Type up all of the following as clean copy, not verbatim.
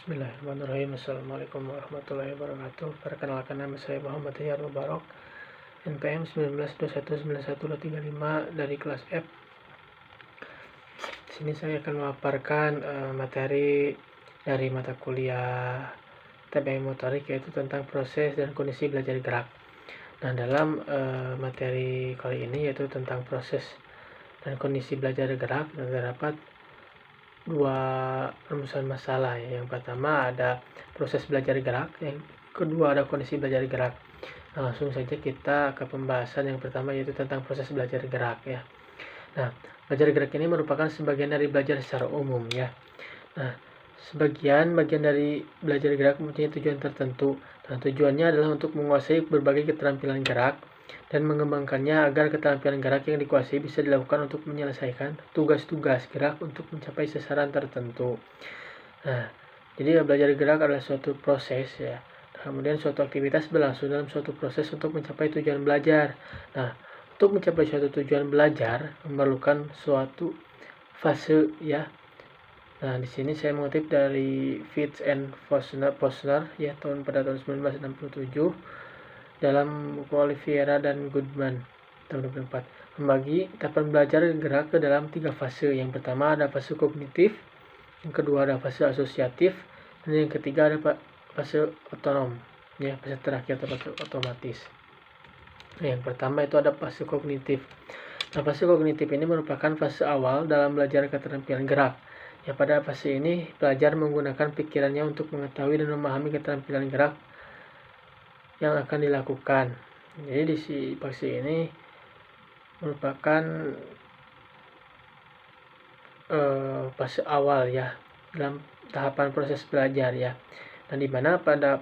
Bismillahirrahmanirrahim. Assalamualaikum warahmatullahi wabarakatuh. Perkenalkan, nama saya Muhammad Hiyar Mubarak, NPM 19219135 dari kelas F. Di sini saya akan memaparkan materi dari mata kuliah TBM Motorik, yaitu tentang proses dan kondisi belajar gerak. Nah, dalam materi kali ini yaitu tentang proses dan kondisi belajar gerak, terdapat dua rumusan masalah ya. Yang pertama ada proses belajar gerak, yang kedua ada kondisi belajar gerak. Nah, langsung saja kita ke pembahasan yang pertama, yaitu tentang proses belajar gerak ya. Nah, belajar gerak ini merupakan sebagian dari belajar secara umum ya. Nah, bagian dari belajar gerak mempunyai tujuan tertentu. Nah, tujuannya adalah untuk menguasai berbagai keterampilan gerak dan mengembangkannya agar keterampilan gerak yang dikuasai bisa dilakukan untuk menyelesaikan tugas-tugas gerak untuk mencapai sasaran tertentu. Nah, jadi belajar gerak adalah suatu proses ya. Kemudian suatu aktivitas berlangsung dalam suatu proses untuk mencapai tujuan belajar. Nah, untuk mencapai suatu tujuan belajar memerlukan suatu fase ya. Nah, di sini saya mengutip dari Fitz and Posner ya, pada tahun 1967 dalam buku Oliveira dan Goodman tahun 2004, membagi tahapan belajar gerak ke dalam 3 fase. Yang pertama ada fase kognitif, yang kedua ada fase asosiatif, dan yang ketiga ada fase otonom ya, fase terakhir atau fase otomatis. Nah, yang pertama itu ada fase kognitif. Nah, fase kognitif ini merupakan fase awal dalam belajar keterampilan gerak. Ya, pada fase ini pelajar menggunakan pikirannya untuk mengetahui dan memahami keterampilan gerak yang akan dilakukan. Jadi di fase ini merupakan fase awal ya dalam tahapan proses belajar ya. Dan di mana pada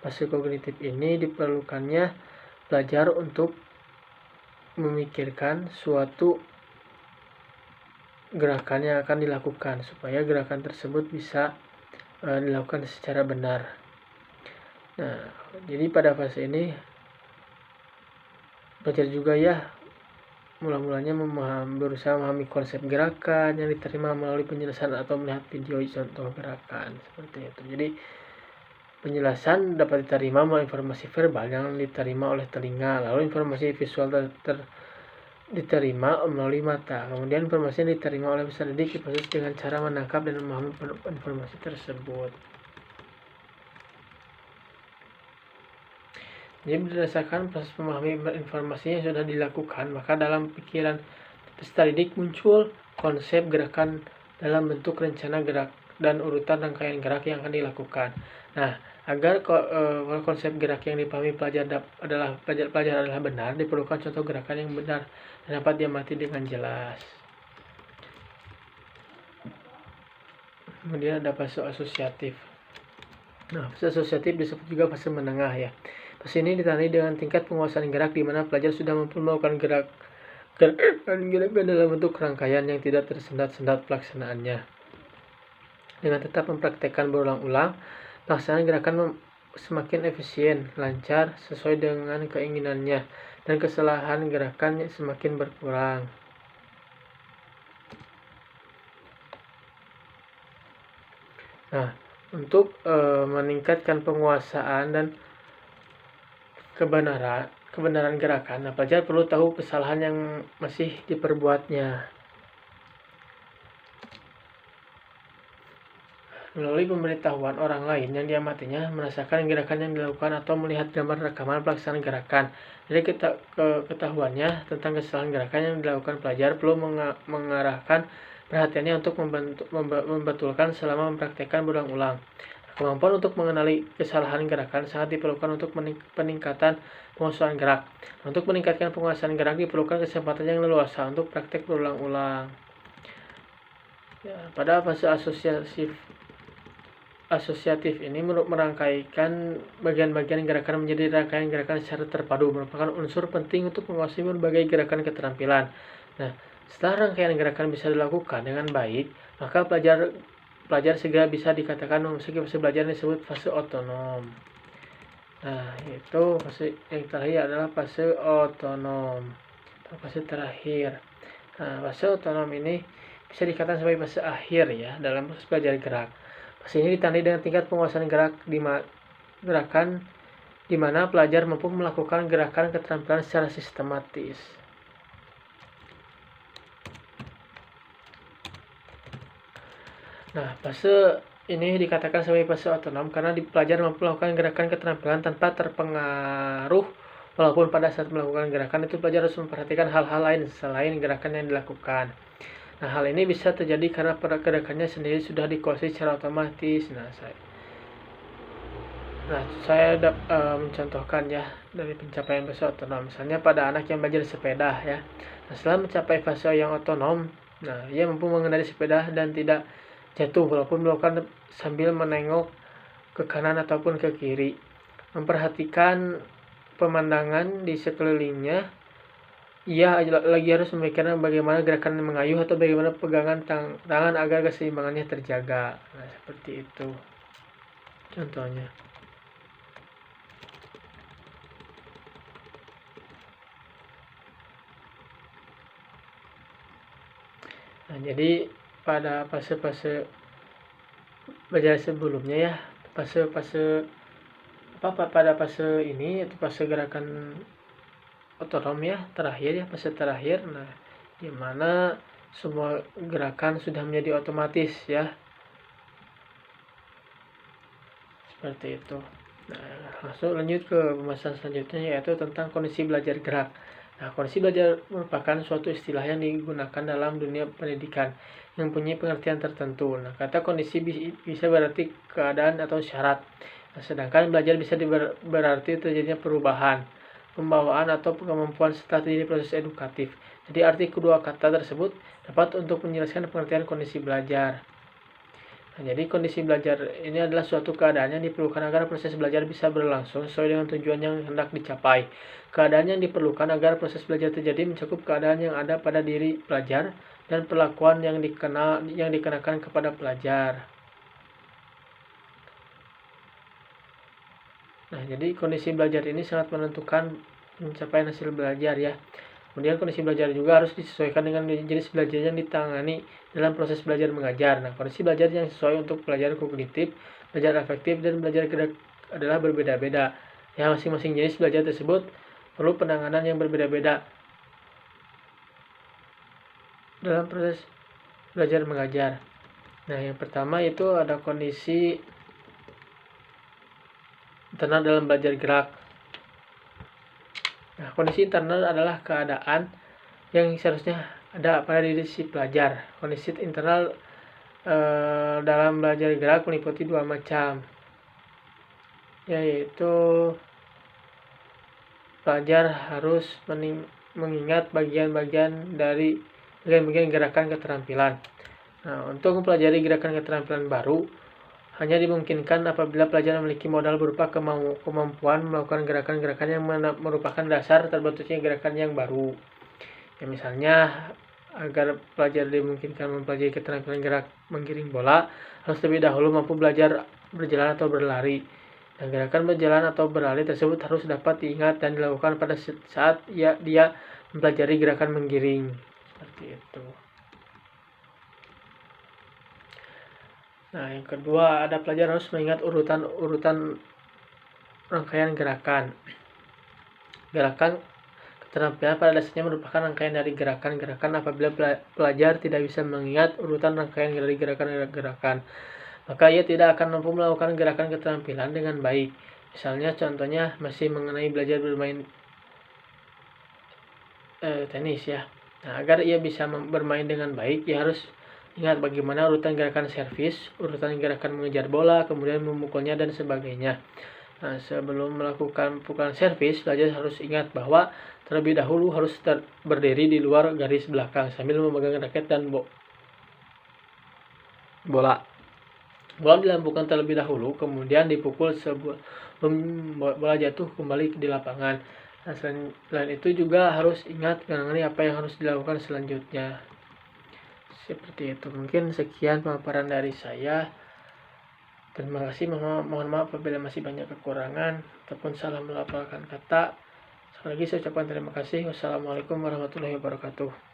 fase kognitif ini diperlukannya belajar untuk memikirkan suatu gerakan yang akan dilakukan supaya gerakan tersebut bisa dilakukan secara benar. Nah, jadi pada fase ini belajar juga ya mula-mulanya berusaha memahami konsep gerakan yang diterima melalui penjelasan atau melihat video contoh gerakan seperti itu. Jadi penjelasan dapat diterima melalui informasi verbal yang diterima oleh telinga, lalu informasi visual diterima melalui mata, kemudian informasi yang diterima oleh peserta didik diproses dengan cara menangkap dan memahami informasi tersebut. Jadi berdasarkan proses memahami informasi yang sudah dilakukan, maka dalam pikiran peserta didik muncul konsep gerakan dalam bentuk rencana gerak dan urutan rangkaian gerak yang akan dilakukan. Nah, agar konsep gerak yang dipahami pelajar adalah benar, diperlukan contoh gerakan yang benar dan dapat diamati dengan jelas. Kemudian ada fase asosiatif. Nah, fase asosiatif disebut juga fase menengah ya. Fase ini ditandai dengan tingkat penguasaan gerak di mana pelajar sudah mampu melakukan gerakan dalam bentuk rangkaian yang tidak tersendat-sendat pelaksanaannya. Dengan tetap mempraktekkan berulang-ulang, pelaksanaan gerakan semakin efisien, lancar, sesuai dengan keinginannya, dan kesalahan gerakan semakin berkurang. Nah, untuk meningkatkan penguasaan dan kebenaran gerakan, nah, pelajar perlu tahu kesalahan yang masih diperbuatnya. Melalui pemberitahuan orang lain yang diamatinya merasakan gerakan yang dilakukan atau melihat gambar rekaman pelaksanaan gerakan. Jadi ketahuannya tentang kesalahan gerakan yang dilakukan pelajar perlu mengarahkan perhatiannya untuk membetulkan selama mempraktekkan berulang-ulang. Kemampuan untuk mengenali kesalahan gerakan sangat diperlukan untuk peningkatan penguasaan gerak. Untuk meningkatkan penguasaan gerak diperlukan kesempatan yang leluasa untuk praktek berulang-ulang. Ya, pada fase asosiatif ini merangkaikan bagian-bagian gerakan menjadi rangkaian gerakan secara terpadu, merupakan unsur penting untuk menguasai berbagai gerakan keterampilan. Nah, setelah rangkaian gerakan bisa dilakukan dengan baik, maka pelajar segera bisa dikatakan memasuki fase belajar yang disebut fase otonom. Nah, itu fase yang terakhir adalah fase otonom. Fase terakhir. Nah, fase otonom ini bisa dikatakan sebagai fase akhir ya dalam proses belajar gerak. Fase ini ditandai dengan tingkat penguasaan gerakan di mana pelajar mampu melakukan gerakan keterampilan secara sistematis. Nah, fase ini dikatakan sebagai fase otonom karena pelajar mampu melakukan gerakan keterampilan tanpa terpengaruh, walaupun pada saat melakukan gerakan itu pelajar harus memperhatikan hal-hal lain selain gerakan yang dilakukan. Nah, hal ini bisa terjadi karena gerakannya sendiri sudah dikuasai secara otomatis. Saya mencontohkan ya dari pencapaian fase otonom. Misalnya pada anak yang belajar sepeda ya. Nah, setelah mencapai fase yang otonom, nah ia mampu mengendarai sepeda dan tidak jatuh walaupun melakukan sambil menengok ke kanan ataupun ke kiri. Memperhatikan pemandangan di sekelilingnya. Ia lagi harus memikirkan bagaimana gerakan mengayuh atau bagaimana pegangan tangan agar keseimbangannya terjaga. Nah, seperti itu contohnya. Nah, jadi pada fase-fase belajar sebelumnya ya, pada fase ini itu fase gerakan otonom ya, fase terakhir. Nah, di mana semua gerakan sudah menjadi otomatis ya. Seperti itu. Nah, langsung lanjut ke pembahasan selanjutnya, yaitu tentang kondisi belajar gerak. Nah, kondisi belajar merupakan suatu istilah yang digunakan dalam dunia pendidikan yang punya pengertian tertentu. Nah, kata kondisi bisa berarti keadaan atau syarat. Nah, sedangkan belajar bisa berarti terjadinya perubahan, pembawaan atau kemampuan setelah terjadi proses edukatif. Jadi arti kedua kata tersebut dapat untuk menjelaskan pengertian kondisi belajar. Nah, jadi kondisi belajar ini adalah suatu keadaan yang diperlukan agar proses belajar bisa berlangsung sesuai dengan tujuan yang hendak dicapai. Keadaan yang diperlukan agar proses belajar terjadi mencakup keadaan yang ada pada diri pelajar dan perlakuan yang dikenakan kepada pelajar. Nah, jadi kondisi belajar ini sangat menentukan pencapaian hasil belajar ya. Kemudian kondisi belajar juga harus disesuaikan dengan jenis belajar yang ditangani dalam proses belajar mengajar. Nah, kondisi belajar yang sesuai untuk belajar kognitif, belajar afektif, dan belajar gerak adalah berbeda-beda. Ya, masing-masing jenis belajar tersebut perlu penanganan yang berbeda-beda dalam proses belajar mengajar. Nah, yang pertama itu ada kondisi internal dalam belajar gerak. Nah, kondisi internal adalah keadaan yang seharusnya ada pada diri si pelajar. Kondisi internal dalam belajar gerak meliputi dua macam, yaitu pelajar harus mengingat bagian-bagian gerakan keterampilan. Nah, untuk mempelajari gerakan keterampilan baru hanya dimungkinkan apabila pelajar memiliki modal berupa kemampuan melakukan gerakan-gerakan yang merupakan dasar terbentuknya gerakan yang baru. Ya, misalnya agar pelajar dimungkinkan mempelajari keterampilan gerak menggiring bola, harus terlebih dahulu mampu belajar berjalan atau berlari. Dan gerakan berjalan atau berlari tersebut harus dapat diingat dan dilakukan pada saat dia mempelajari gerakan menggiring. Seperti itu. Nah, yang kedua, ada pelajar harus mengingat urutan rangkaian gerakan. Gerakan keterampilan pada dasarnya merupakan rangkaian dari gerakan-gerakan. Apabila pelajar tidak bisa mengingat urutan rangkaian dari gerakan-gerakan, maka ia tidak akan mampu melakukan gerakan keterampilan dengan baik. Misalnya contohnya masih mengenai belajar bermain tenis ya. Nah, agar ia bisa bermain dengan baik, ia harus ingat bagaimana urutan gerakan servis, urutan gerakan mengejar bola, kemudian memukulnya dan sebagainya. Nah, sebelum melakukan pukulan servis, pelajar harus ingat bahwa terlebih dahulu harus berdiri di luar garis belakang sambil memegang raket dan bola. Bola dilambungkan terlebih dahulu, kemudian dipukul sebelum bola jatuh kembali di lapangan. Nah, selain itu juga harus ingat mengenai apa yang harus dilakukan selanjutnya. Seperti itu. Mungkin sekian pemaparan dari saya. Terima kasih. Mohon maaf apabila masih banyak kekurangan ataupun salah melafalkan kata. Sekali lagi saya ucapkan terima kasih. Wassalamualaikum warahmatullahi wabarakatuh.